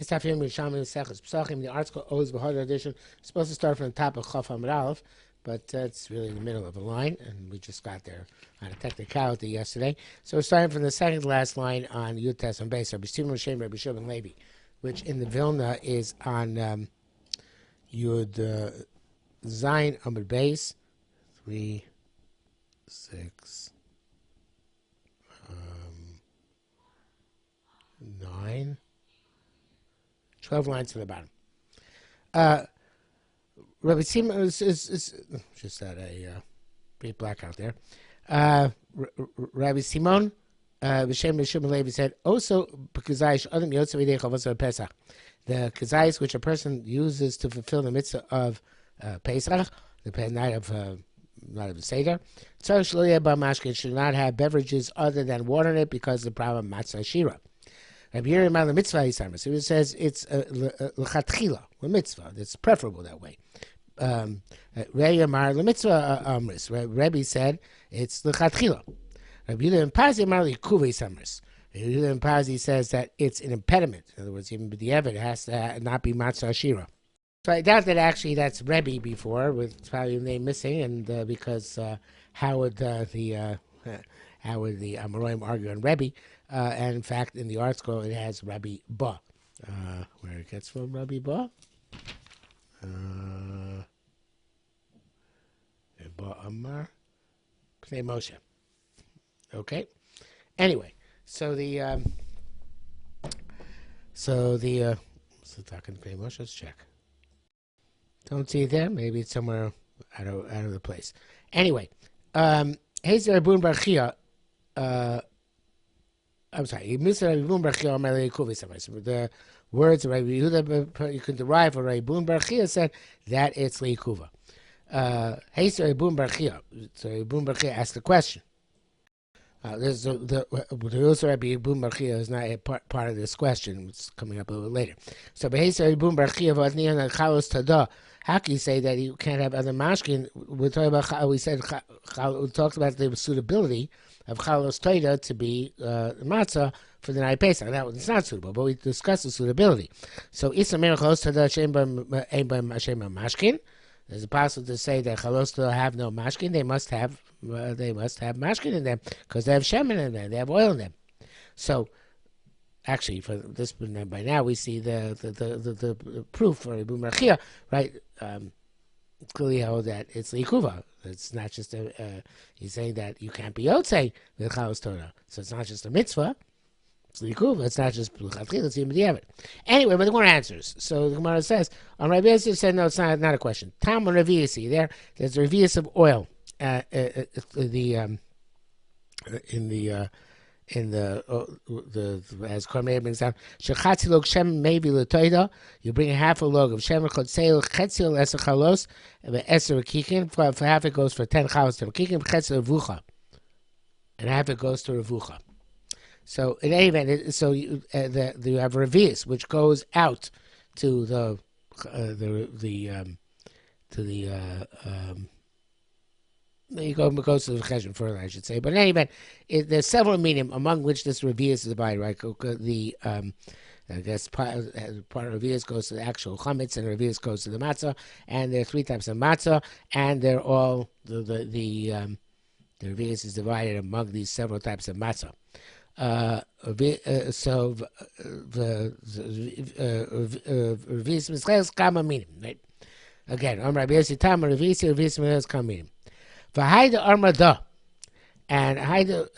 It's Tafim Yerushalmi Pesachim. The article Oz B'Hadar edition is supposed to start from the top of Chaf Hamad Aleph, but it's really in the middle of a line, and we just got there on a technicality yesterday. So we're starting from the second to last line on Yud Tes on Beis, Rabbi Shimon Shem, Rabbi Shimon Levi, which in the Vilna is on Yud Zayin Amud Beis 3, 6, 9, 12 lines to the bottom. Rabbi Simon is just had a big blackout there. Rabbi Simon, B'Shem Shimon Levi said, also kazayis adam yotzav yidei chavos Pesach. The kazayis which a person uses to fulfill the mitzvah of Pesach, the night of the Seder, should not have beverages other than water in it because of the problem matzah shira. Rabbi Yerim the mitzvah yisamis. It says it's l'chatchila, a mitzvah. It's preferable that way. Rabbi Amar the mitzvah amris. Rabbi said it's l'chatchila. Rabbi Yerim Pazi Amar l'kuva yisamis. Rabbi Yerim Pazi says that it's an impediment. In other words, even the it has to not be matzah shira. So I doubt that actually that's Rebbe before, with probably a name missing, and because how would the Amoraim argue on Rebbe? And in fact, in the article, it has Rabbi Ba. Where it gets from Rabbi Ba? Ba Amar Pnei Moshe. Okay. Anyway, so talking Pnei Moshe. Let's check. Don't see it there. Maybe it's somewhere out of the place. Anyway, Hezer Bun Barchia. I'm sorry. The words of Rabbi Yehuda you can derive from Rabbi Bun Barchia said that it's leikuva. Hezer Bun Barchia. So Rabbi Bun Barchia asked the question. The Rabbi Bun Barchia is not a part of this question. It's coming up a little later. So Hezer Bun Barchia v'adniyan chalos tada. How can you say that you can't have other mashkin? We talked about the suitability of chalos toida to be matzah for the night Pesach. That it's not suitable, but we discussed the suitability. So isamer chalos toida she'en mashkin. There's a possible to say that chalos toida have no mashkin. They must have mashkin in them because they have shemen in them. They have oil in them. So. Actually, for this by now we see the proof for Ibn Marchia, right? Clearly how that it's likuva. It's not just he's saying that you can't be yotzei with chalos Torah. So it's not just a mitzvah. It's likuva. It's not just l'chatchila. It's even the Anyway, but the Gemara answers. So the Gemara says on Rabbi Yosef said no, it's not a question. Tam on Revius, there's a Revius of oil in the as Kormei brings down, shechatzi log shem maybe letoida. You bring a half a log of shem chotzeil chetziel eser chalos eser kikin. For half it goes for 10 chalos to kikin chetziel revucha, and half it goes to revucha. So in any event, you have revius which goes out to the it goes to the cheshbon further, I should say. But in any event, there's several meaning among which this revius is divided, right? I guess part of revius goes to the actual chametz, and revius goes to the matzah. And there are 3 types of matzah, and they're all the revius is divided among these several types of matzah. So the revius mischel kama meaning, right? Again, Rabbi Yossi Tam revius mischel kama meaning. V'haida armada, and haida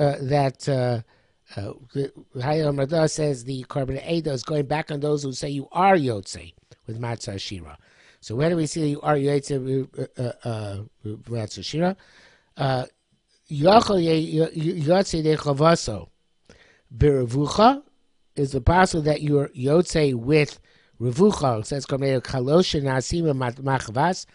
Haida armada says the carbon Ada is going back on those who say you are yotzei with matzah shira. So where do we see that you are yotzei with matzah shira? Yotzei de chavaso b'revucha is the possible that you are yotzei with revucha. It says carbon chalosh nasima machvas.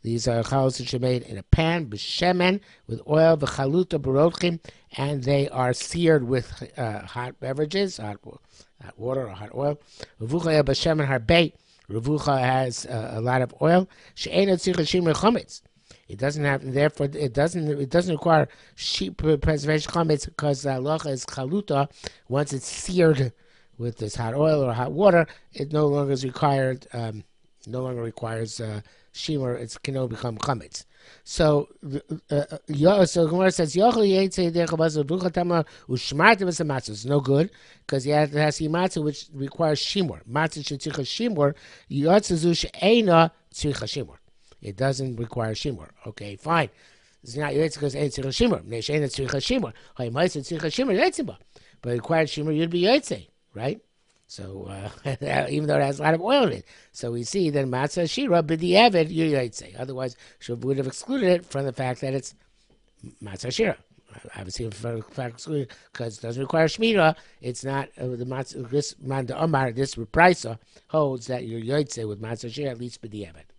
These are chalos which are made in a pan, b'shemen, with oil, v'chaluta barotchim, and they are seared with hot beverages, hot water or hot oil. Revucha b'shemen harbei. Revucha has a lot of oil. She'ena tzich chametz. It doesn't have, therefore, it doesn't require sheep preservation chametz because the halacha is chaluta once it's seared with this hot oil or hot water, it no longer is required. No longer requires shimur. It can only become chametz. So, so Gemara says, it's no good because you have to have matzah which requires shimur. Matzah shetzricha shimur, yotzazu she'ena tzricha shimur. It doesn't require shimur. Okay, fine. It's not yotz because ain't tzricha shimur. She'ena tzricha shimur. Hay ma'isa tzricha shimur yotziba. But it required shimur, you'd be yotze, right? So even though it has a lot of oil in it, so we see that matzah shira b'di'evet you yotze. Otherwise, she would have excluded it from the fact that it's matzah shira. Obviously, fact excluded because it doesn't require shmira. It's not the matzah. This man the Omar, this reprisa holds that you're yotze with matzah shira at least b'di'evet.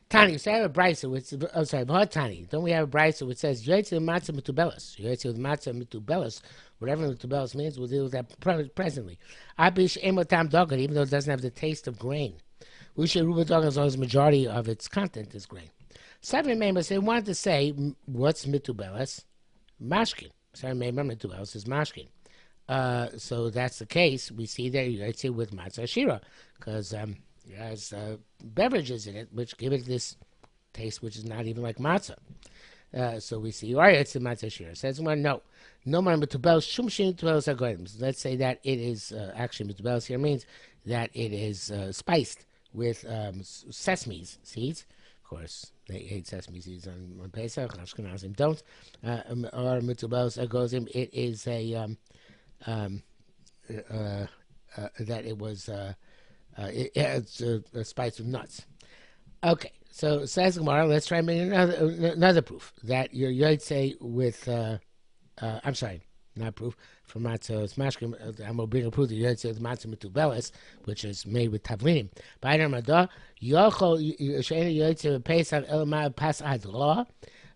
Tani, so I have a brisa which, Tani. Don't we have a brisa which says yotze matzah mitubelas? Yotze with matzah mitubelas. Whatever mitubelas means, we'll deal with that presently. Abish emotam dogan, even though it doesn't have the taste of grain. We should ruba dogan as long as the majority of its content is grain. Seven members they wanted to say what's mitubelas? Mashkin. Seven members mitubelas is mashkin. So that's the case. We see that yotze with matzah shira because it has beverages in it which give it this taste which is not even like matzah. So we see, all right, it's the matzah shira. Says one, no more mitubel shum shin mitubel agoyim. Let's say that it is actually mitubel here means that it is spiced with sesame seeds. Of course, they ate sesame seeds on Pesach. Ashkenazim don't. Or mitubel agoyim. It is a that it was it's a spice of nuts. Okay. So says Gemara, let's try and make another proof that your yotze with, I'm sorry, not proof, for matzah, it's mashkim, I'm going to bring a proof that yotze with matzah mitubelis, which is made with tavlinim. By the Ramadah, yochol, she'ena yotze with Pesach, elamah pas hadra,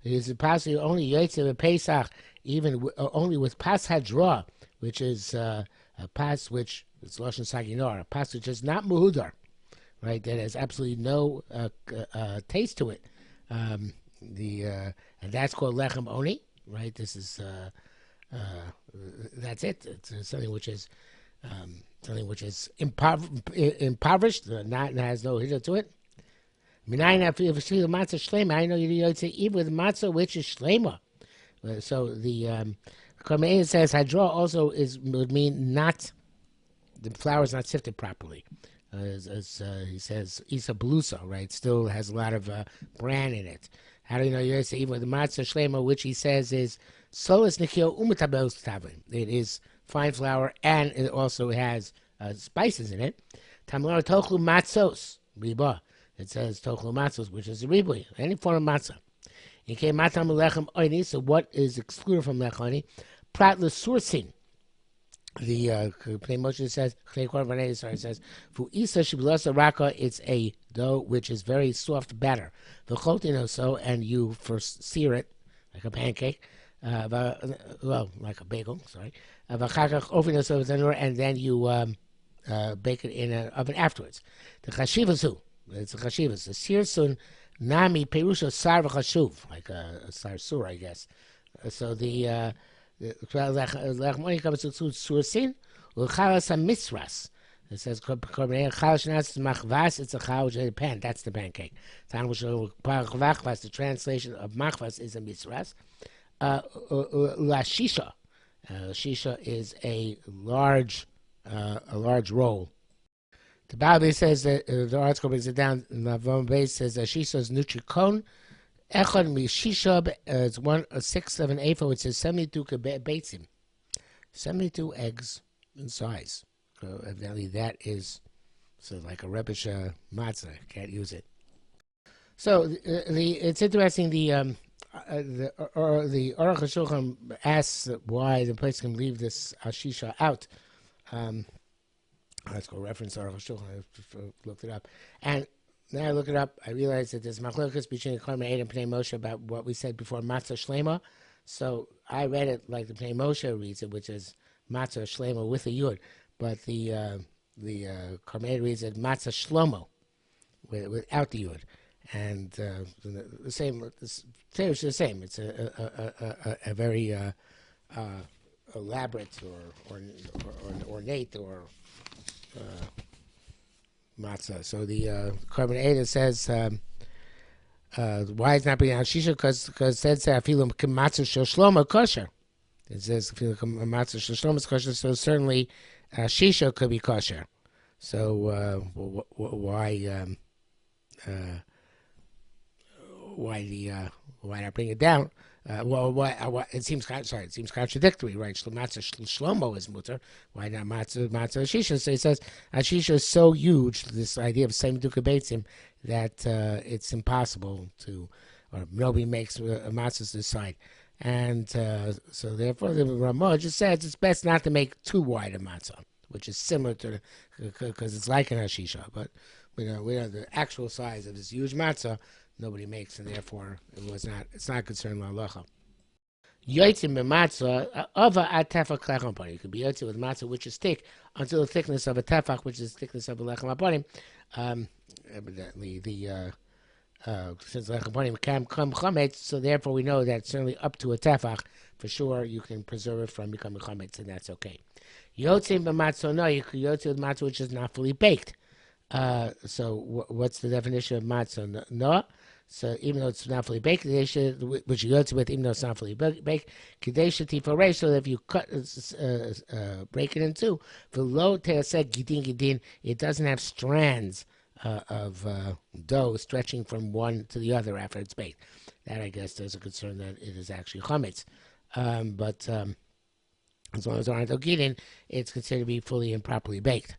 is it possible only yotze with Pesach, even only with pas hadra, which is a pas which, it's Lashon Saginor, a pas which is not muhudar. Right, that has absolutely no taste to it. And that's called lechem oni. Right, this is that's it. It's something which is impoverished, not has no hitter to it. Minayin if you see the matzah shlema, I know you say even with matzah which is shlema. So the Kormein says hadra also would mean not the flour is not sifted properly. As he says, Isa Belusa, right? Still has a lot of bran in it. How do you know you say even with the matzah shlema, which he says is solas nikio umatabels tavin. It is fine flour and it also has spices in it. Tamlar tochlu matzos riba. It says tochlu matzos, which is a ribui, any form of matzah. In came matam lechem oini. So what is excluded from lechem? Prat lesursin. The Pnei Moshe says, "Fu isa shiblasa raka." It's a dough which is very soft batter. The so, and you first sear it like a pancake, well, like a bagel. Sorry, and then you bake it in an oven afterwards. The chashivasu, it's a chashivas. The sirsun nami perusha sar v'chashuv, like a sarsur, I guess. So the Lechmoni comes to sursin uchalas misras. It says chalas machvas. It's a chal which is a pan. That's the pancake. The translation of machvas is a misras. La shisha. Shisha is a large roll. The Bible says that the article brings it down. The base says that shisha is nutricon. Echad mishisha is 1/6 of an ephah, which is 72 beitzim, 72 eggs in size. So evidently that is like a rubbish matzah. Can't use it. So it's interesting. The Aruch HaShulchan asks why the place can leave this ashisha out. Let's go reference Aruch HaShulchan. I looked it up and. Then I look it up. I realize that there's machlokas between the Korban and Pnei Moshe about what we said before, matzah shlema. So I read it like the Pnei Moshe reads it, which is matzah shlema with a yud, but the Korban reads it matzah shlomo without the yud, and the same. It's the same. It's a very elaborate or ornate or matzah. So the Carbon Ada says why it's not being on shisha because it says afilu matzah shel shlomo kosher. It says afilu matzah shel shlomo is kosher. So certainly shisha could be kosher. So why not bring it down? It seems contradictory, right? Matzah shlomo is mutter. Why not matzah shisha? So it says shisha is so huge. This idea of same duka beitzim that it's impossible to, or nobody makes matzahs this side, and so therefore the Ramah just says it's best not to make too wide a matzah, which is similar to because it's like an hashisha, but we know the actual size of this huge matzah nobody makes, and therefore it's not concerned halacha. Yotzim b'matzah ava at tefach lechem hapanim. You could be yotzim with matzah which is thick until the thickness of a tefach, which is the thickness of a lechem hapanim. Evidently, since lechem hapanim can come chametz, so therefore we know that certainly up to a tefach for sure you can preserve it from becoming chametz, and that's okay. Yotzim b'matzah no, you could yotzim with matzah which is not fully baked. So what's the definition of matzah? No. So even though it's not fully baked, which you go to with, even though it's not fully baked, kadesha tifarei, so that if you cut, break it in two, v'lo te'aseh gidin gidin, it doesn't have strands of dough stretching from one to the other after it's baked. That, I guess, there's a concern that it is actually chametz. But as long as there aren't gidin, it's considered to be fully and properly baked.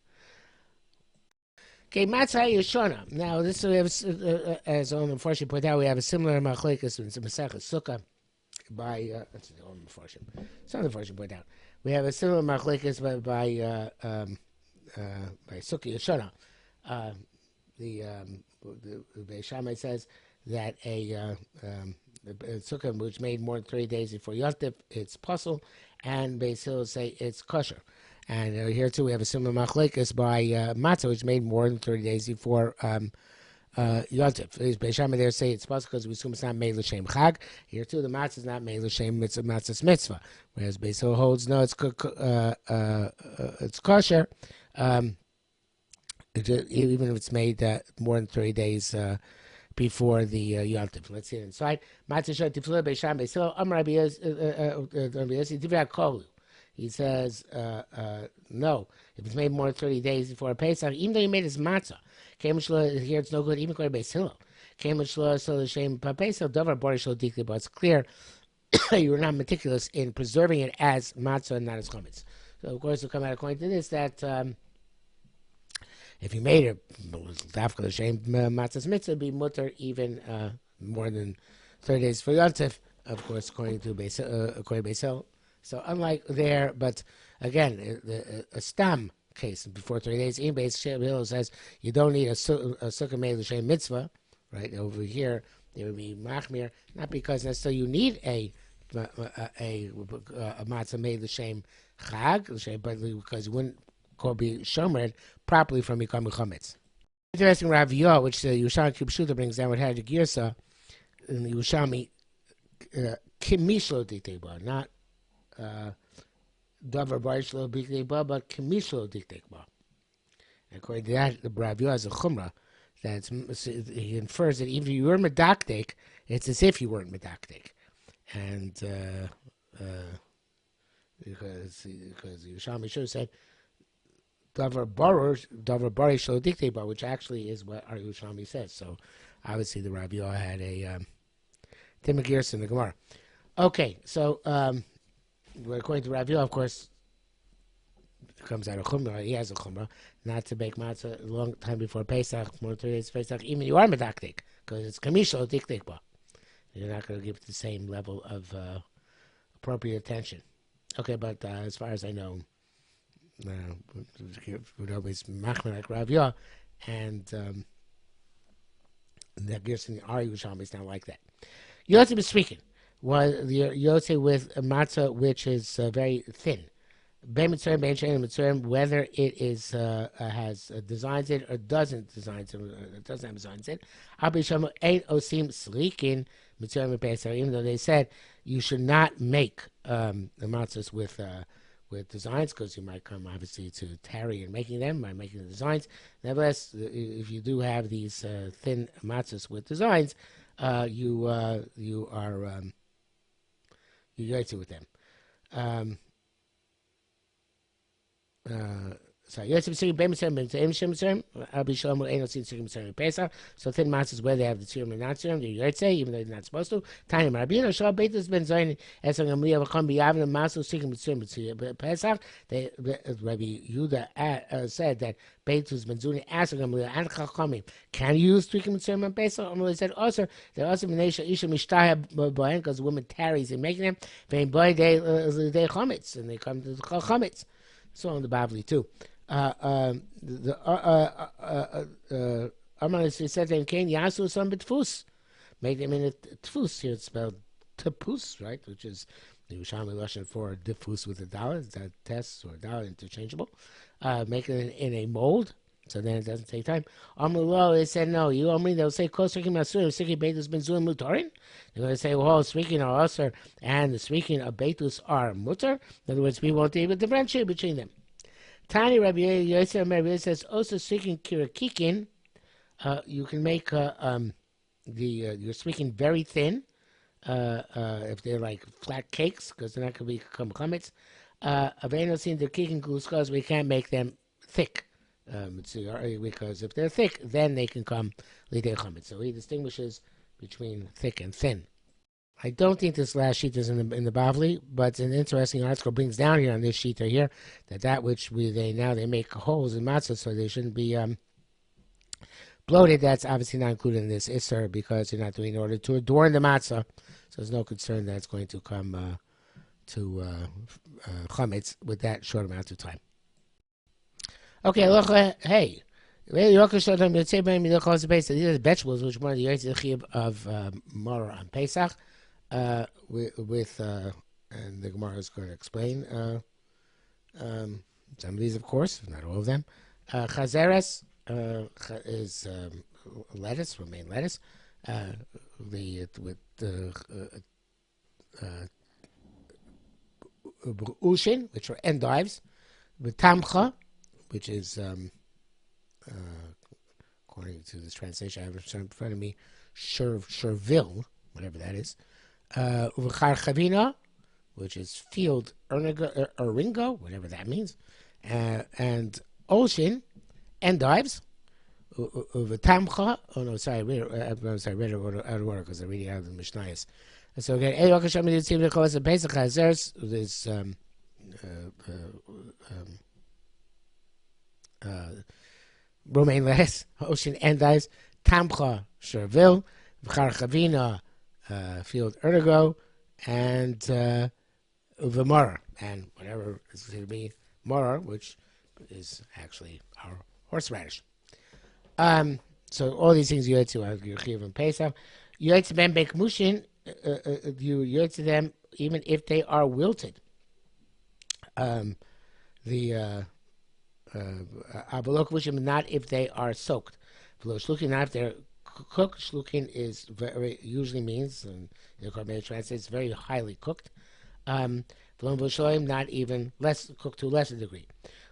Okay, matzah yeshana. Now, this as Olam Mefarshim pointed out, we have a similar machlekes in Masechah Sukkah by that's the Olam Mefarshim. Some Mefarshim pointed out we have a similar machlekes by Sukkah Yeshana. The Beis Shammai says that a sukkah which made more than 30 days before Yontif, it's puzzle, and Beis Hillel say it's kosher. And here too we have a similar machlekes by matzah, which made more than 30 days before Yontif. Beis Shammai there say it's possible because we assume it's not made l'shem chag. Here too the matzah is not made l'shem matzah's mitzvah, whereas Beis Hillel holds no, it's kosher, even if it's made more than 30 days before the Yontif. Let's see it inside. Matzah shel tifla Beis Shammai Beis Hillel Amar Rabbi Yossi Divrei Kolu. He says, no, if it's made more than 30 days before Pesach, even though you made his matzah, here it's no good, even according to Beis Hillel. But it's clear you were not meticulous in preserving it as matzah and not as chametz. So, of course, we'll come out according to this that if you made it, after the shame matzah's mitzvah, it'd be mutter even more than 30 days for Yontif, of course, according to Beis Hillel. So unlike there, but again, a stam case before 30 days, in Beis Hillel says you don't need a sukkah made l'shem mitzvah, right? Over here, there would be machmir, not because necessarily you need a matzah made l'shem chag, but because you wouldn't be shomered properly from Yikam Chametz. Interesting Raviyah, which the Yerushalmi Pesachim brings down with had a girsa in the Yerushalmi kimishlo dikteba, not davar barish lo dikteba, but kimishlo dikteba. According to that, the Raviyah has a chumrah that he infers that even if you were medaktik, it's as if you weren't medaktik, and because Yerushalmi should have said davar barish lo dikteba, which actually is what our Yerushalmi says. So obviously the Raviyah had a Timagirus in the Gemara. Okay, so according to Raviyah, of course, it comes out of Chumrah. He has a Chumrah not to bake matzah a long time before Pesach, more than 3 days Pesach, even you are medaktik, because it's kamishlo diktikba. You're not going to give it the same level of appropriate attention. Okay, but as far as I know, would always machmer like Raviyah, and the Gerson our Yerushalmi is not like that. Yotze B'Srikin was the Yotze with a matzah which is very thin. Ben Mitzrayim, Ben Shein Mitzrayim, whether it is has designs it or doesn't designs it, doesn't have designs it. Abi Shamu ain't osim slikin Mitzrayim Pesach. Even though they said you should not make the matzahs with designs, because you might come obviously to tarry in making them by making the designs. Nevertheless, if you do have these thin matzahs with designs, you are you yotze with them. So thin matzahs where they have the tzirim and not tzirim, the yotze, even though they're not supposed to. Tanya Marabina Shal Beitus Ben Zayin Esang Amliya V'Cham B'Yavim Matzah Tzirim Tzirim Pesach. Rabbi Yehuda said that Beitus Ben Zuni Esang Amliya and Chachamim can use tzirim tzirim and Pesach. Amliya said also there also Menesha Isha Mishtaya B'Ayin because the woman tarries in making them. Vein Boy they chametz and they come to the chametz. So in the Bavli too. The Amar said they came Yasu some betfus. Make them in a tfus. Here it's spelled tepus, right? Which is the Yerushalmi Lashon for diffus with a dollar. That tests or dollar interchangeable. Make it in a mold. So then it doesn't take time. Amar they said no. You Omri they'll say kol striking masur striking beitus ben zuim mutorin. They're going to say well speaking are usher and the speaking of beitus are mutar. In other words, we won't be able to differentiate between them. Tani Rabbi Yosef says also speaking kirakikin. You can make you're speaking very thin. If they're like flat cakes, because they're not going to become chametz. Aveno seen the kicking gluskos, we can't make them thick. Because if they're thick, then they can come lidei chametz. So he distinguishes between thick and thin. I don't think this last sheet is in the Bavli, but it's an interesting article brings down here on this sheet here that which they make holes in matzah so they shouldn't be bloated. That's obviously not included in this Isser because you're not doing it in order to adorn the matzah. So there's no concern that it's going to come to chametz with that short amount of time. Okay, look, hey. These are the vegetables which one of the Yitzchak of Mara on Pesach. With and the Gemara is going to explain some of these, of course, not all of them. Chazeres is lettuce, romaine lettuce. With ushin, which are endives, with tamcha, which is according to this translation I have in front of me, Sherville, whatever that is. Uvachar chavina, which is field eringo, whatever that means, and ocean endives. Uvatamcha. Oh no, sorry, I read it out of order because I'm reading out of the Mishnayos. So again, there's romaine lettuce, ocean endives, tamcha, Sherville, v'char chavina, field ergo, and uvamara, and whatever is going to be mara, which is actually our horseradish. So all these things you add to your chiv and pesach. You add to them bake mushin. You add to them even if they are wilted. The abalok mushim, not if they are soaked. Shlukin, not if they're cooked. Shlukin is usually means, and the Korban translates very highly cooked. Not even less cooked to a lesser degree.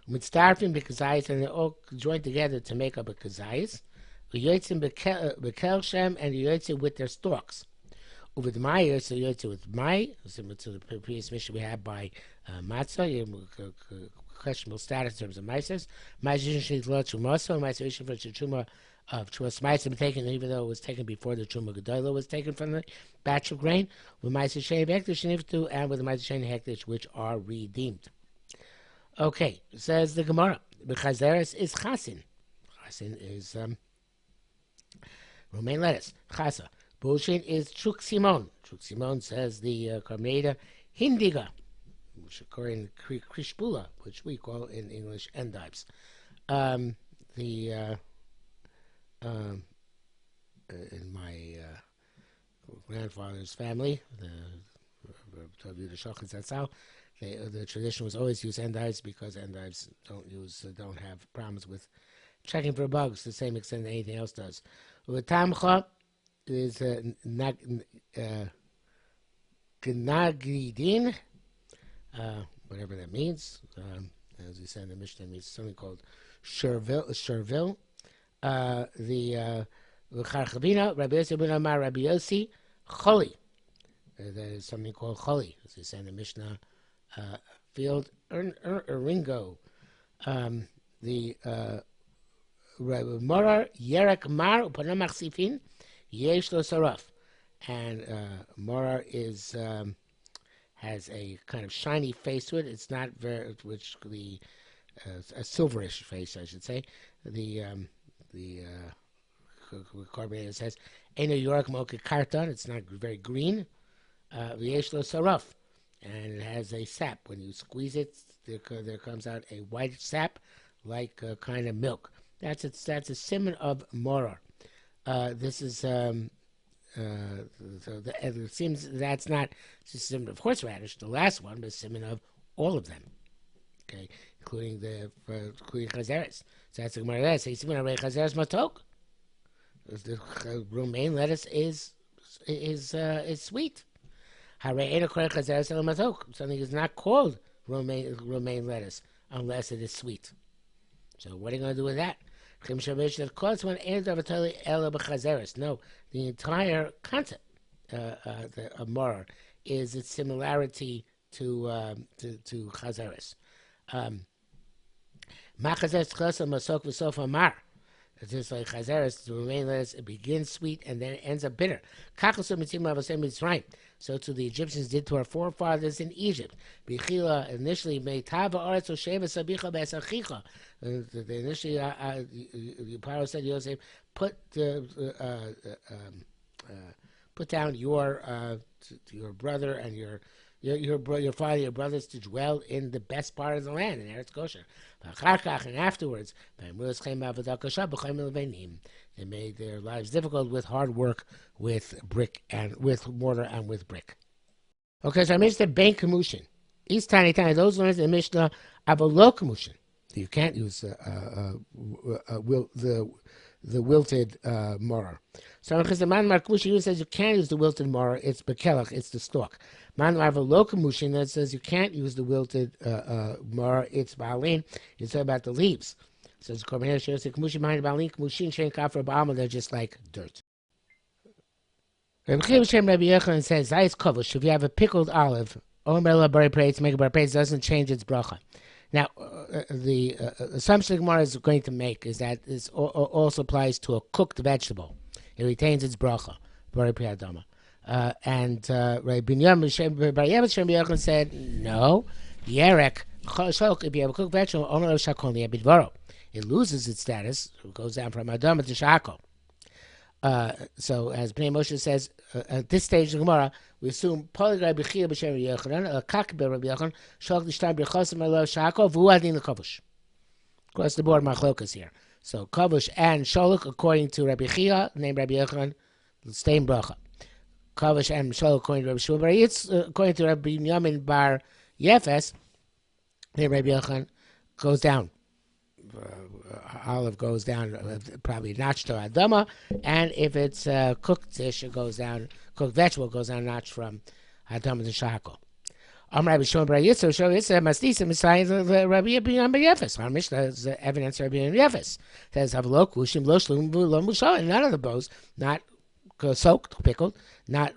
Mitzdarfim bekazayis, and they're all joined together to make up a kazayis. Uyotzim bekelshem, and uyotzim with their stalks. With Maya, so uyotzim with Mai, similar to the previous mission we had by matzah. Questionable status in terms of maises. Ma'aseh lo truma, ma'aseh for truma of trumas ma'aseh taken, even though it was taken before the truma gedolah was taken from the batch of grain. With ma'aseh shein hektish niftu, and with the ma'aseh shein hektish which are redeemed. Okay, says the Gemara. B'chazeres is chasin. Chasin is romaine lettuce. Chasa. Bushin is truk simon. Truk simon, says the Karmeida, hindiga. Which according to krishbula, which we call in English endives. In my grandfather's family, the Shochan Zatzal, The tradition was always use endives because endives don't have problems with checking for bugs to the same extent that anything else does. Utamcha is gnagidin, whatever that means. As we said in the Mishnah, it means something called shervil. The Charchavina, Rabbi Yossi ben Amar, Rabbi Yossi, choli. There is something called choli, as we said in the Mishnah. Field Ringo. The Morar Yerek Mar Upanamach Sifin Yesh Lo Saraf, and Morar is has a kind of shiny face to it. It's not very a silverish face, I should say. The carbonated says Eno York Mocha Karton. It's not very green. Yesh Lo Saraf, and it has a sap. When you squeeze it, there comes out a white sap like kind of milk. That's a simon of morar. This is it seems that's not just a simon of horseradish, the last one, but a simon of all of them. Okay, including chazeres. So that's the Gemara there. Say simon of chazeres matok. The romaine lettuce is sweet. Something is not called romaine lettuce unless it is sweet. So what are you going to do with that? No, the entire concept of morar is its similarity to chazeres. It's just like chazeres, the romaine lettuce, it begins sweet and then it ends up bitter. So to the Egyptians did to our forefathers in Egypt. Initially, initially, Pharaoh said, Yosef, put down your brother and your father, your brothers to dwell in the best part of the land, in Eretz Goshen. And afterwards, they made their lives difficult with hard work, with brick and with mortar and with brick. Okay, so I mentioned the bank commotion. Each tiny those learners in the Mishnah have a low commotion. You can't use the wilted morar. So the man Markushi says you can't use the wilted morar. It's bekelach, it's the stalk. Man have a low commotion that says you can't use the wilted morar. It's baalin. It's about the leaves. So it's Korban shows the Kamushin behind Balin, Kamushin Shen Kafra Ba'alma, they're just like dirt. Rabbi Yechon says, Zayis Kovush, if you have a pickled olive, Omer Bari Prates, make a Bari Prates, doesn't change its bracha. Now, the assumption the Gemara is going to make is that this also applies to a cooked vegetable. It retains its bracha, Bari Priyadama. And Rabbi Yechon said, no, Yerek, if you have a cooked vegetable, Omer Shakon Yabidvaro. It loses its status. It goes down from Adama to Shako. So, as Bnei Moshe says, at this stage of the Gemara, we assume Polygai Bechia B'Shem Yechonan, a Kakbe Rabbi Yechon, Shalch L'Shtam B'Chosim Elo Shako, V'u Adin L'Kovush. Across the board, Machlokas here. So, Kovush and Sholuk, according to Rabbi Chia, named Rabbi Yechon, stay in Bracha. Kovush and Sholuk, according to Rabbi Shmuel Bar Yitz, according to Rabbi Binyamin Bar Yefes, named Rabbi Yechon, goes down. Olive goes down probably a notch to Adama, and if it's cooked fish, it goes down, cooked vegetable goes down a notch from Adama to Shako. Rabbi Shimon Bar Yitzchak, Masnisa, Messiah, Rabbi Yibin Yefes. Our Mishnah is evidence of Rabbi Yefes. It says, Havlo, Kushim, Lo Shlum, Lo Mushal, and none of the bows, not soaked, pickled, not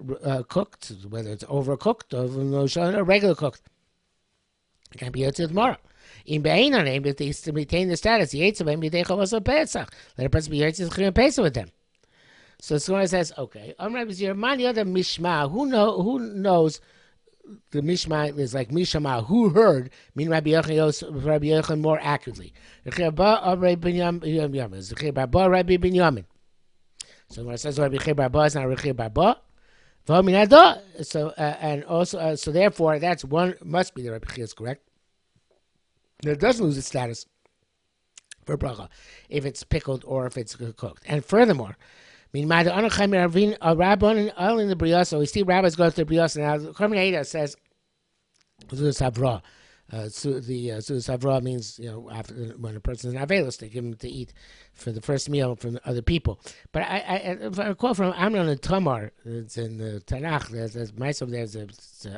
cooked, whether it's overcooked or or regular cooked. It can't be Yotzei tomorrow. In Be'ain on him, if they retain the status, the Yitzchak, maybe they call us a Pesach. Let a person be Yitzchak and Pesach with them. So someone says, okay, Rabbi Zir, many other Mishma, who knows the Mishma is like Mishama, who heard, mean Rabbi Yochanan more accurately. Rabbi Binyamin. So when it says Rabbi Barba, it's not Rabbi Barba. So and also so therefore that's one must be the Rabbi Chia is correct. It doesn't lose its status for bracha if it's pickled or if it's cooked. And furthermore, all in the Briyos, so we see rabbis go to the Briyos, and now Korban Eidah says Sudas Havra. Sudas Havra means, after when a person is not available, they give him to eat for the first meal from other people. But if I recall from Amnon and Tamar, it's in the Tanakh.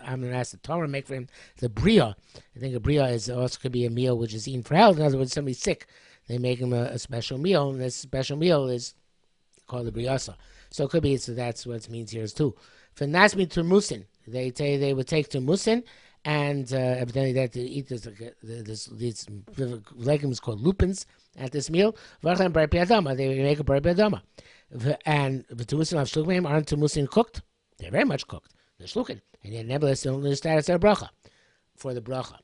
Amnon asked the Tamar make for him the bria. I think a bria is also could be a meal which is eaten for health. In other words, somebody's sick, they make him a special meal, and this special meal is called the briasa. So it could be, so that's what it means here is too. For Nasmi Turmusin, they would take Turmusin, and evidently that to eat these legumes called lupins at this meal. They make a bar piadama. And the Turmusin of Shlukim aren't Turmusin cooked? They're very much cooked. They're shlukin. And yet nevertheless they don't understand it's their bracha, for the bracha.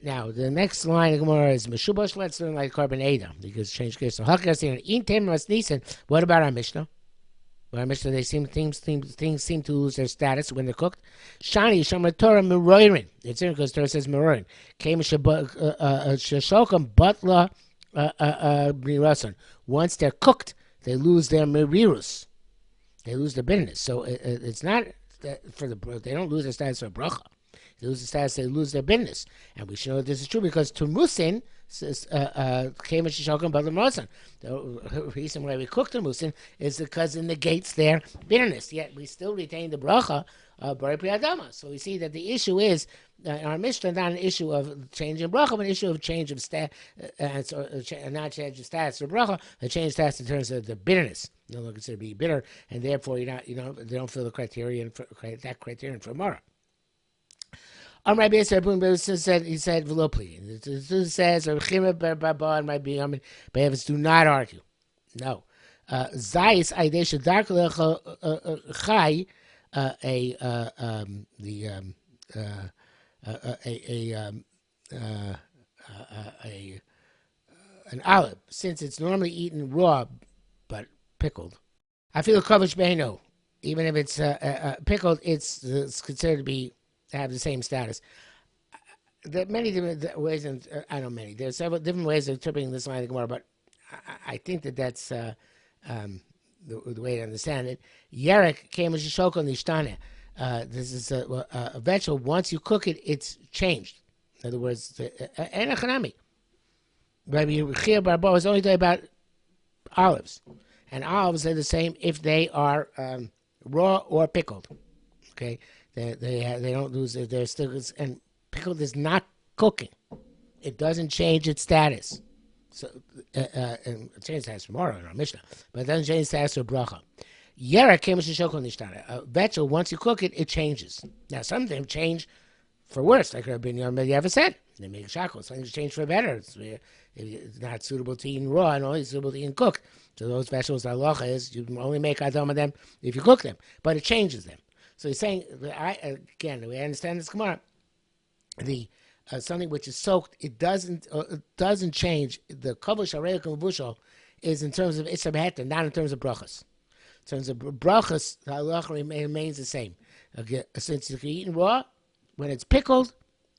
Now, the next line of Gemara is Meshubash. Let's learn like carbon Ada, because change case. So, what about our Mishnah? Well, our Mishnah, things seem to lose their status when they're cooked. Shani Shamar Torah Meroirin. It's in because Torah says Meroirin. Came Shashokam Butla Mirasan. Once they're cooked, they lose their merirus. They lose their bitterness. So it's not for the, they don't lose their status for bracha. They lose the status, they lose their bitterness. And we should know this is true because Turmusin came at Shishokam Badlam. The reason why we cook Turmusin is because it negates their bitterness. Yet we still retain the bracha of Bari Priyadama. So we see that the issue is, our Mishnah, not an issue of change in bracha, but an issue of change of status, not change of status or bracha, a change of status in terms of the bitterness. No longer considered to be bitter, and therefore they don't fill the criterion for that criterion for Mara. Rabbi Yisrael said, he said, "V'lo pli." It says, "Rechima bar and Rabbi Yamin Be'eves do not argue." No, Zayis Aidesha Dark Chai an olive, since it's normally eaten raw but pickled. I feel kavish beino, even if it's pickled, it's considered to have the same status. There are many different ways, and I know many. There are several different ways of interpreting this line of Gemara, but I think that's the way to understand it. Yerek came as shoko nishtane. This is a vegetable. Once you cook it, it's changed. In other words, enachanami. Rabbi Yechia Barbo was only talking about olives, and olives are the same if they are raw or pickled. Okay. They don't lose their still, and pickled is not cooking. It doesn't change its status. So and it changes status tomorrow in our Mishnah, but it doesn't change status to bracha. Yera came to shoko nishtana. A vegetable, once you cook it, it changes. Now some of them change for worse, like Rabbi Yerushalmi ever said. They make shackle. Some things change for better. It's not suitable to eat raw and only suitable to eat cooked. So those vegetables, halacha is you only make adam of them if you cook them, but it changes them. So he's saying, again, the way I understand this Gemara, something which is soaked, it doesn't change. The kavush areik kavushal is in terms of Isra Beheta, not in terms of brachas. In terms of brachas, the halacha remains the same. Okay, since you can eat raw, when it's pickled,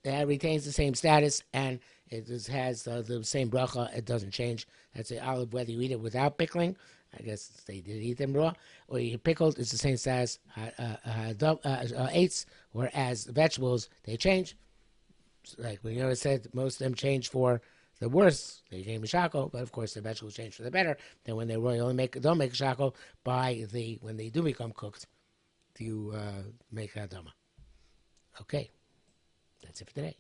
it retains the same status, and it has the same bracha. It doesn't change. That's the olive, whether you eat it without pickling. I guess they did eat them raw, or you pickled. It's the same size eights, whereas vegetables they change. Like we always said, most of them change for the worse. They change mishako, but of course the vegetables change for the better. Then when they raw, don't make shako when they do become cooked, you make adama. Okay, that's it for today.